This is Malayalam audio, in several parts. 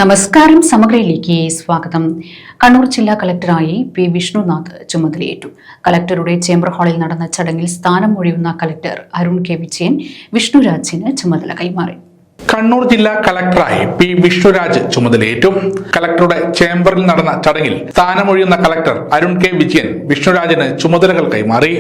നമസ്കാരം. സമഗ്രയിലേക്ക് സ്വാഗതം. കണ്ണൂർ ജില്ലാ കളക്ടറായി പി വിഷ്ണുനാഥ് ചുമതലയേറ്റു. കളക്ടറുടെ ചേംബർ ഹാളിൽ നടന്ന ചടങ്ങിൽ സ്ഥാനം ഒഴിയുന്ന കളക്ടർ അരുൺ കെ വിജയൻ വിഷ്ണുരാജിന് ചുമതല കൈമാറി. കണ്ണൂർ ജില്ലാ കളക്ടറായി പി വിഷ്ണുരാജ് ചുമതലയേറ്റു. കളക്ടറുടെ ചേംബറിൽ നടന്ന ചടങ്ങിൽ സ്ഥാനമൊഴിയുന്ന കളക്ടർ അരുൺ കെ വിജയൻ വിഷ്ണുരാജിന് ചുമതലകൾ കൈമാറി.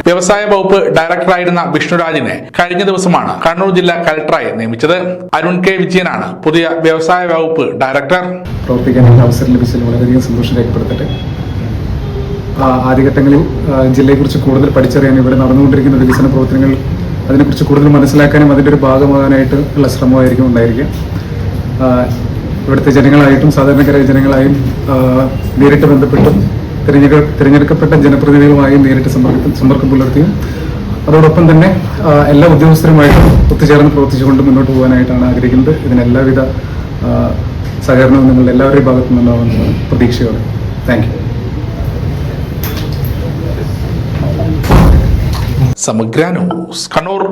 വ്യവസായ വകുപ്പ് ഡയറക്ടറായിരുന്ന വിഷ്ണുരാജിനെ കഴിഞ്ഞ ദിവസമാണ് കണ്ണൂർ ജില്ലാ കളക്ടറായി നിയമിച്ചത്. അരുൺ കെ വിജയനാണ് പുതിയ വ്യവസായ വകുപ്പ് ഡയറക്ടർ. പ്രവർത്തിക്കാനുള്ള അവസരം ലഭിച്ചതിൽ വളരെയധികം സന്തോഷം രേഖപ്പെടുത്തട്ടെ. ആദ്യഘട്ടങ്ങളിൽ ജില്ലയെക്കുറിച്ച് കൂടുതൽ പഠിച്ചറിയാനും ഇവിടെ നടന്നുകൊണ്ടിരിക്കുന്ന വികസന പ്രവർത്തനങ്ങൾ അതിനെക്കുറിച്ച് കൂടുതൽ മനസ്സിലാക്കാനും അതിൻ്റെ ഒരു ഭാഗമാകാനായിട്ട് ഉള്ള ശ്രമമായിരിക്കും ഉണ്ടായിരിക്കുക. ഇവിടുത്തെ ജനങ്ങളായിട്ടും സാധാരണക്കാരായ ജനങ്ങളായും നേരിട്ട് ബന്ധപ്പെട്ടും തിരഞ്ഞെടുക്കപ്പെട്ട ജനപ്രതിനിധികളുമായും നേരിട്ട് സമ്പർക്കം പുലർത്തിയും അതോടൊപ്പം തന്നെ എല്ലാ ഉദ്യോഗസ്ഥരുമായിട്ടും ഒത്തുചേർന്ന് പ്രവർത്തിച്ചുകൊണ്ട് മുന്നോട്ട് പോകാനായിട്ടാണ് ആഗ്രഹിക്കുന്നത്. ഇതിന് എല്ലാവിധ സഹകരണവും നിങ്ങളുടെ എല്ലാവരുടെയും ഭാഗത്തു നിന്നുണ്ടാവുന്ന പ്രതീക്ഷയോടെ. Thank you. സമഗ്ര ന്യൂസ്, കണ്ണൂർ.